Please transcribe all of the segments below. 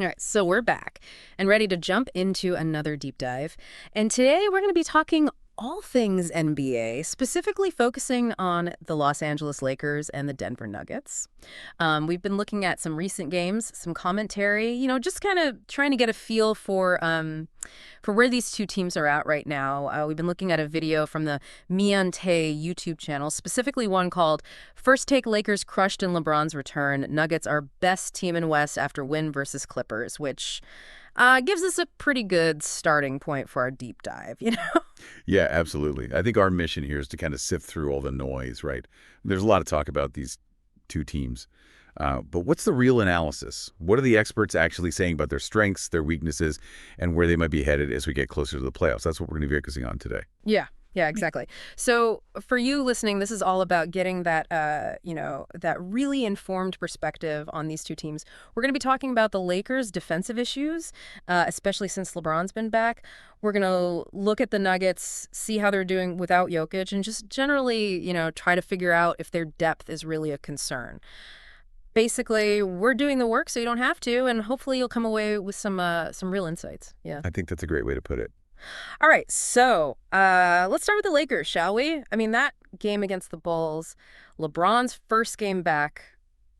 All right, so we're back and ready to jump into another deep dive. And today we're going to be talking all things NBA, specifically focusing on the Los Angeles Lakers and the Denver Nuggets. We've been looking at some recent games, some commentary, just kind of trying to get a feel for where these two teams are at right now. We've been looking at a video from the Miante YouTube channel, specifically one called First Take Lakers Crushed in LeBron's Return. Nuggets are best team in West after win versus Clippers, which gives us a pretty good starting point for our deep dive. Yeah, absolutely. I think our mission here is to kind of sift through all the noise, right? There's a lot of talk about these two teams. But what's the real analysis? What are the experts actually saying about their strengths, their weaknesses, and where they might be headed as we get closer to the playoffs? That's what we're going to be focusing on today. Yeah, exactly. So for you listening, this is all about getting that really informed perspective on these two teams. We're going to be talking about the Lakers' defensive issues, especially since LeBron's been back. We're going to look at the Nuggets, see how they're doing without Jokic, and just generally, try to figure out if their depth is really a concern. Basically, we're doing the work so you don't have to, and hopefully you'll come away with some real insights. Yeah. I think that's a great way to put it. All right, so let's start with the Lakers, shall we? I mean, that game against the Bulls, LeBron's first game back,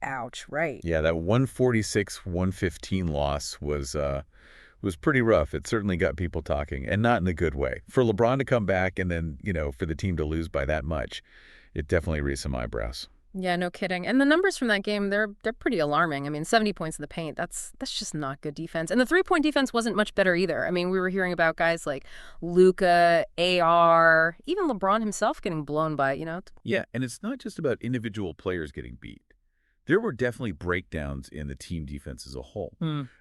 ouch, right? Yeah, that 146-115 loss was pretty rough. It certainly got people talking, and not in a good way. For LeBron to come back and then, for the team to lose by that much, it definitely raised some eyebrows. Yeah, no kidding. And the numbers from that game, they're pretty alarming. I mean, 70 points in the paint, that's just not good defense. And the three-point defense wasn't much better either. I mean, we were hearing about guys like Luka, AR, even LeBron himself getting blown by. Yeah, and it's not just about individual players getting beat. There were definitely breakdowns in the team defense as a whole,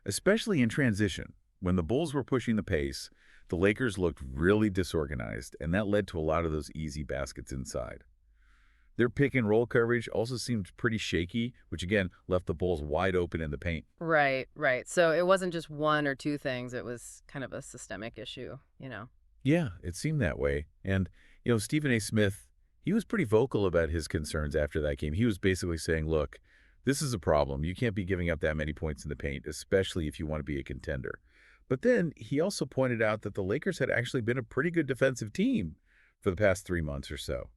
especially in transition. When the Bulls were pushing the pace, the Lakers looked really disorganized, and that led to a lot of those easy baskets inside. Their pick-and-roll coverage also seemed pretty shaky, which again left the Bulls wide open in the paint. Right, right. So it wasn't just one or two things. It was kind of a systemic issue. Yeah, it seemed that way. And, Stephen A. Smith, he was pretty vocal about his concerns after that game. He was basically saying, look, this is a problem. You can't be giving up that many points in the paint, especially if you want to be a contender. But then he also pointed out that the Lakers had actually been a pretty good defensive team for the past 3 months or so.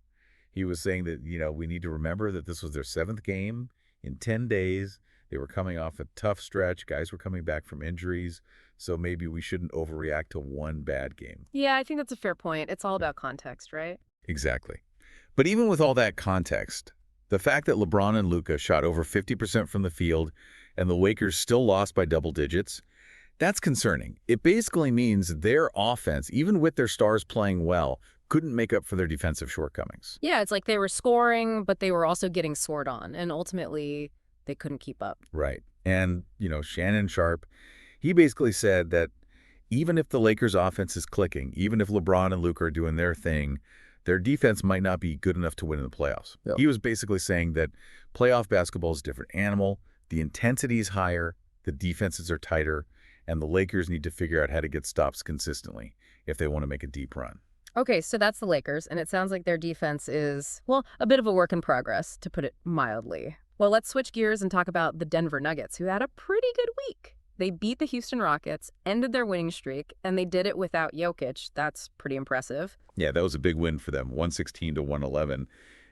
He was saying that, we need to remember that this was their 7th game in 10 days. They were coming off a tough stretch. Guys were coming back from injuries. So maybe we shouldn't overreact to one bad game. Yeah, I think that's a fair point. It's all about context, right? Exactly. But even with all that context, the fact that LeBron and Luka shot over 50% from the field and the Lakers still lost by double digits, that's concerning. It basically means their offense, even with their stars playing well, couldn't make up for their defensive shortcomings. Yeah, it's like they were scoring, but they were also getting scored on, and ultimately they couldn't keep up. Right. And, Shannon Sharp, he basically said that even if the Lakers' offense is clicking, even if LeBron and Luka are doing their thing, their defense might not be good enough to win in the playoffs. Yep. He was basically saying that playoff basketball is a different animal, the intensity is higher, the defenses are tighter, and the Lakers need to figure out how to get stops consistently if they want to make a deep run. Okay, so that's the Lakers, and it sounds like their defense is, well, a bit of a work in progress, to put it mildly. Well, let's switch gears and talk about the Denver Nuggets, who had a pretty good week. They beat the Houston Rockets, ended their winning streak, and they did it without Jokic. That's pretty impressive. Yeah, that was a big win for them, 116-111. And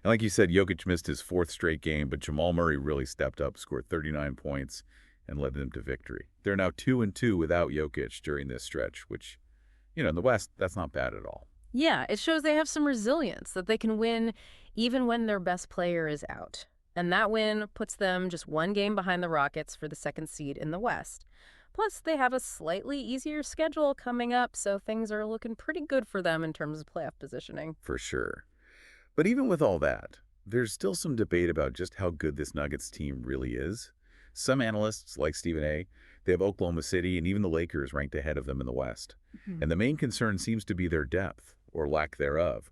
like you said, Jokic missed his 4th straight game, but Jamal Murray really stepped up, scored 39 points, and led them to victory. They're now 2-2 without Jokic during this stretch, which, in the West, that's not bad at all. Yeah, it shows they have some resilience, that they can win even when their best player is out. And that win puts them just one game behind the Rockets for the 2nd seed in the West. Plus, they have a slightly easier schedule coming up, so things are looking pretty good for them in terms of playoff positioning. For sure. But even with all that, there's still some debate about just how good this Nuggets team really is. Some analysts, like Stephen A., they have Oklahoma City and even the Lakers ranked ahead of them in the West. And the main concern seems to be their depth, or lack thereof.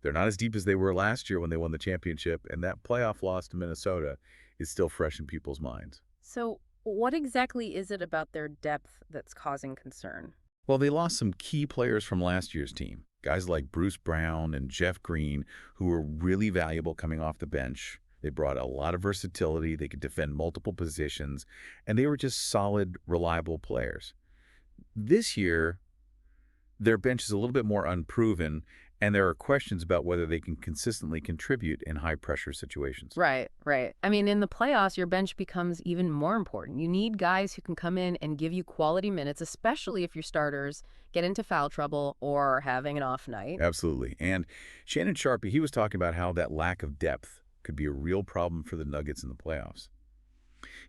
They're not as deep as they were last year when they won the championship, and that playoff loss to Minnesota is still fresh in people's minds. So what exactly is it about their depth that's causing concern? Well, they lost some key players from last year's team. Guys like Bruce Brown and Jeff Green, who were really valuable coming off the bench. They brought a lot of versatility. They could defend multiple positions, and they were just solid, reliable players. This year, their bench is a little bit more unproven, and there are questions about whether they can consistently contribute in high-pressure situations. Right, right. I mean, in the playoffs, your bench becomes even more important. You need guys who can come in and give you quality minutes, especially if your starters get into foul trouble or are having an off night. Absolutely. And Shannon Sharpe, he was talking about how that lack of depth could be a real problem for the Nuggets in the playoffs.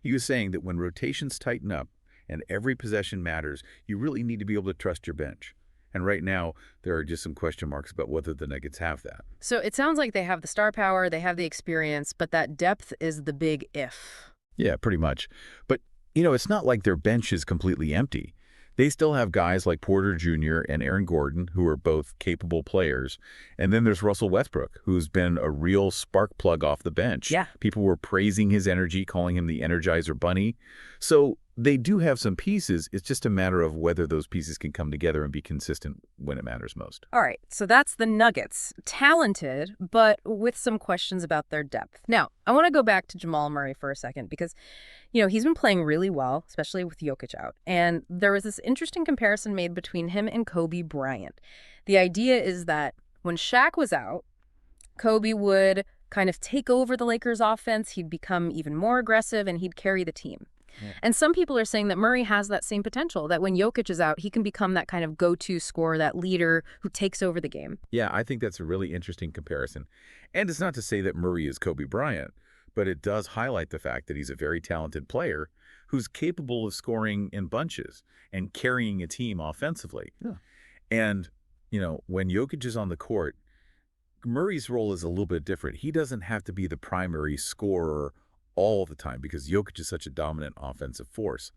He was saying that when rotations tighten up and every possession matters, you really need to be able to trust your bench. And right now, there are just some question marks about whether the Nuggets have that. So it sounds like they have the star power, they have the experience, but that depth is the big if. Yeah, pretty much. But, it's not like their bench is completely empty. They still have guys like Porter Jr. and Aaron Gordon, who are both capable players. And then there's Russell Westbrook, who's been a real spark plug off the bench. Yeah. People were praising his energy, calling him the Energizer Bunny. So they do have some pieces. It's just a matter of whether those pieces can come together and be consistent when it matters most. All right, so that's the Nuggets. Talented, but with some questions about their depth. Now, I want to go back to Jamal Murray for a second because, he's been playing really well, especially with Jokic out. And there was this interesting comparison made between him and Kobe Bryant. The idea is that when Shaq was out, Kobe would kind of take over the Lakers' offense. He'd become even more aggressive, and he'd carry the team. Yeah. And some people are saying that Murray has that same potential, that when Jokic is out, he can become that kind of go-to scorer, that leader who takes over the game. Yeah, I think that's a really interesting comparison. And it's not to say that Murray is Kobe Bryant, but it does highlight the fact that he's a very talented player who's capable of scoring in bunches and carrying a team offensively. Yeah. And, when Jokic is on the court, Murray's role is a little bit different. He doesn't have to be the primary scorer all the time because Jokic is such a dominant offensive force.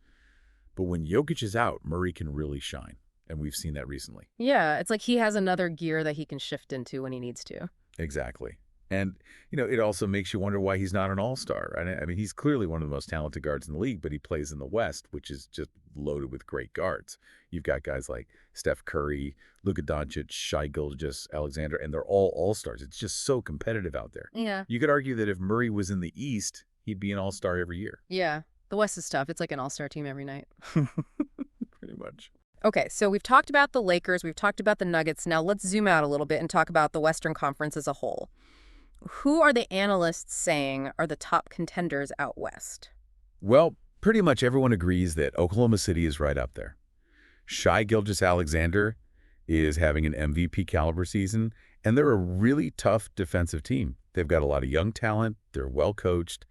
But when Jokic is out, Murray can really shine, and we've seen that recently. Yeah, it's like he has another gear that he can shift into when he needs to. Exactly. And, it also makes you wonder why he's not an all-star. I mean, he's clearly one of the most talented guards in the league, but he plays in the West, which is just loaded with great guards. You've got guys like Steph Curry, Luka Doncic, Shai Gilgeous-Alexander, and they're all all-stars. It's just so competitive out there. Yeah. You could argue that if Murray was in the East, he'd be an all-star every year. Yeah. The West is tough. It's like an all-star team every night. Pretty much. Okay, so we've talked about the Lakers, we've talked about the Nuggets. Now let's zoom out a little bit and talk about the Western Conference as a whole. Who are the analysts saying are the top contenders out west? Well, pretty much everyone agrees that Oklahoma City is right up there. Shai Gilgeous-Alexander is having an MVP caliber season, and they're a really tough defensive team. They've got a lot of young talent, they're well coached,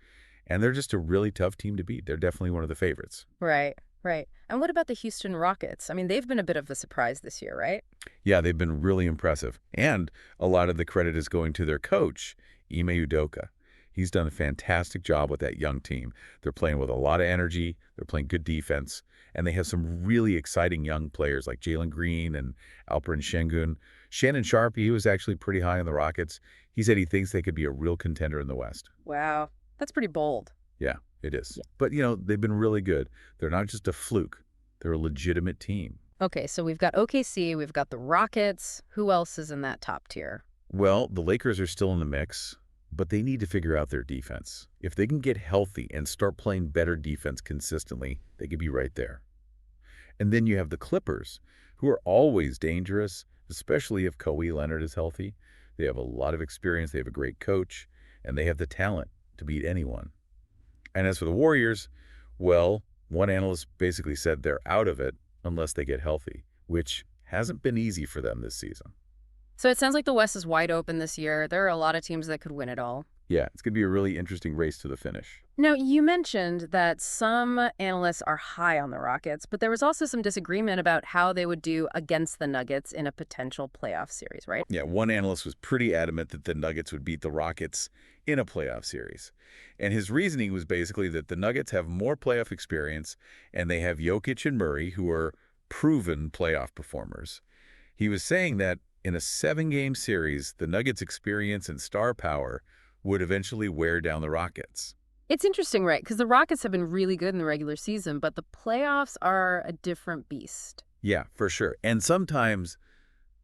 and they're just a really tough team to beat. They're definitely one of the favorites. Right, right. And what about the Houston Rockets? I mean, they've been a bit of a surprise this year, right? Yeah, they've been really impressive. And a lot of the credit is going to their coach, Ime Udoka. He's done a fantastic job with that young team. They're playing with a lot of energy, they're playing good defense, and they have some really exciting young players like Jalen Green and Alperen Şengün. Shannon Sharpe, he was actually pretty high on the Rockets. He said he thinks they could be a real contender in the West. Wow, that's pretty bold. Yeah, it is. Yeah. But, they've been really good. They're not just a fluke. They're a legitimate team. Okay, so we've got OKC, we've got the Rockets. Who else is in that top tier? Well, the Lakers are still in the mix, but they need to figure out their defense. If they can get healthy and start playing better defense consistently, they could be right there. And then you have the Clippers, who are always dangerous, especially if Kawhi Leonard is healthy. They have a lot of experience, they have a great coach, and they have the talent to beat anyone. And as for the Warriors, well, one analyst basically said they're out of it unless they get healthy, which hasn't been easy for them this season. So it sounds like the West is wide open this year. There are a lot of teams that could win it all. Yeah, it's going to be a really interesting race to the finish. Now, you mentioned that some analysts are high on the Rockets, but there was also some disagreement about how they would do against the Nuggets in a potential playoff series, right? Yeah, one analyst was pretty adamant that the Nuggets would beat the Rockets in a playoff series. And his reasoning was basically that the Nuggets have more playoff experience, and they have Jokic and Murray, who are proven playoff performers. He was saying that in a 7-game series, the Nuggets' experience and star power would eventually wear down the Rockets. It's interesting, right? Because the Rockets have been really good in the regular season, but the playoffs are a different beast. Yeah, for sure. And sometimes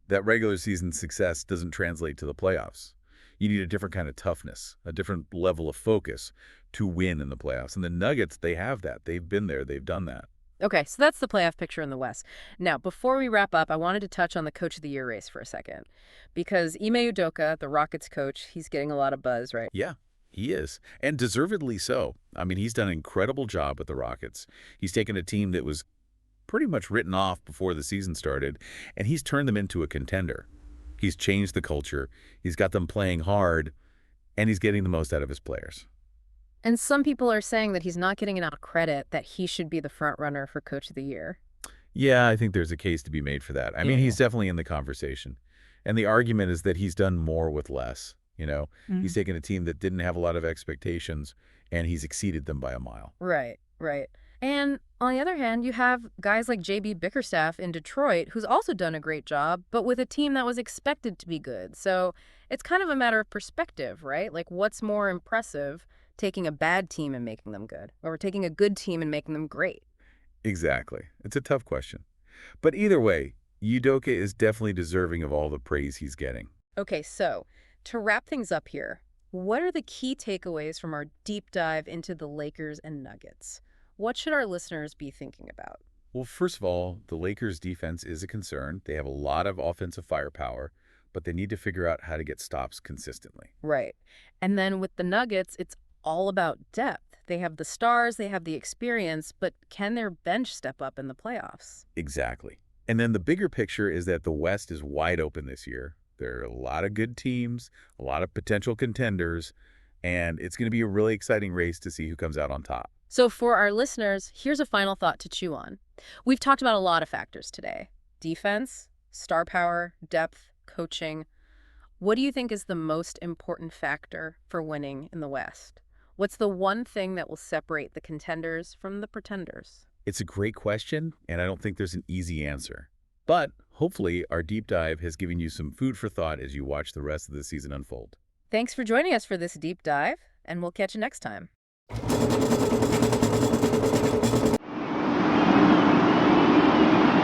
that regular season success doesn't translate to the playoffs. You need a different kind of toughness, a different level of focus to win in the playoffs. And the Nuggets, they have that. They've been there. They've done that. Okay, so that's the playoff picture in the West. Now, before we wrap up, I wanted to touch on the Coach of the Year race for a second. Because Ime Udoka, the Rockets coach, he's getting a lot of buzz, right? Yeah, he is. And deservedly so. I mean, he's done an incredible job with the Rockets. He's taken a team that was pretty much written off before the season started, and he's turned them into a contender. He's changed the culture. He's got them playing hard, and he's getting the most out of his players. And some people are saying that he's not getting enough credit, that he should be the front runner for Coach of the Year. Yeah, I think there's a case to be made for that. I mean, Yeah. he's definitely in the conversation. And the argument is that he's done more with less, you know? He's Mhm. taken a team that didn't have a lot of expectations, and he's exceeded them by a mile. Right, right. And on the other hand, you have guys like JB Bickerstaff in Detroit, who's also done a great job, but with a team that was expected to be good. So it's kind of a matter of perspective, right? Like, what's more impressive, taking a bad team and making them good, or taking a good team and making them great? Exactly. It's a tough question. But either way, Udoka is definitely deserving of all the praise he's getting. Okay, so to wrap things up here, what are the key takeaways from our deep dive into the Lakers and Nuggets? What should our listeners be thinking about? Well, first of all, the Lakers' defense is a concern. They have a lot of offensive firepower, but they need to figure out how to get stops consistently. Right. And then with the Nuggets, it's all about depth. They have the stars, they have the experience, but can their bench step up in the playoffs? Exactly. And then the bigger picture is that the West is wide open this year. There are a lot of good teams, a lot of potential contenders, and it's going to be a really exciting race to see who comes out on top. So for our listeners, here's a final thought to chew on. We've talked about a lot of factors today: defense, star power, depth, coaching. What do you think is the most important factor for winning in the West? What's the one thing that will separate the contenders from the pretenders? It's a great question, and I don't think there's an easy answer. But hopefully, our deep dive has given you some food for thought as you watch the rest of the season unfold. Thanks for joining us for this deep dive, and we'll catch you next time.